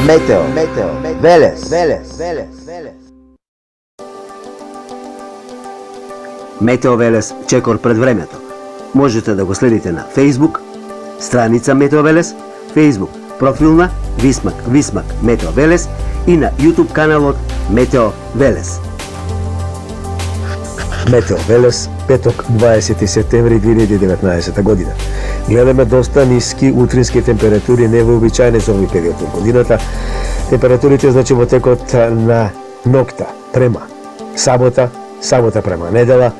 Метео Велес. Метео Велес чекор пред времето. Можете да го следите на Facebook, страница Метео Велес, Facebook профилна Висмак Метео Велес и на YouTube каналот Метео Велес. Метео Велес, петок 20 септември 2019 година. Гледаме доста ниски утрински температури, невообичаени за овој период од годината. Температурите значи во текот на ноќта према сабота према недела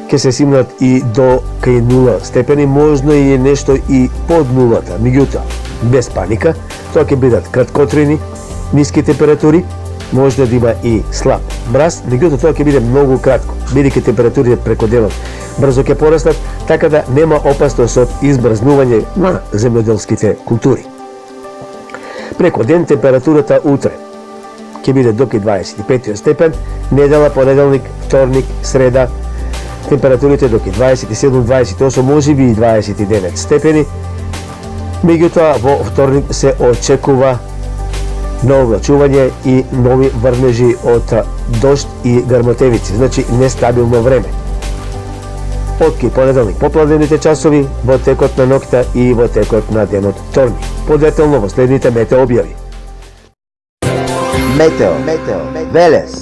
ќе се симнат и до кај 0 степени, можно и нешто и под нулата. Меѓутоа, без паника, тоа ќе бидат краткотрени, ниски температури, може да има и слаб мраз, меѓутоа тоа ќе биде многу кратко, бидејќи температурите преку денот брзо ќе порастат, така да нема опасност од избрзнување на земјоделските култури. Преку ден температурата утре ќе биде до 25 степен, недела, понеделник, вторник, среда, температурите до 27, 28, можеби и 29 степени. Меѓутоа, во вторник се очекува ново облачување и нови врнежи од дожд и грмотевици, значи нестабилно време. Од понеделник попладените часови во текот на ноќта и во текот на денот вторник. Подетелно во следните метео објави. Метео Велес.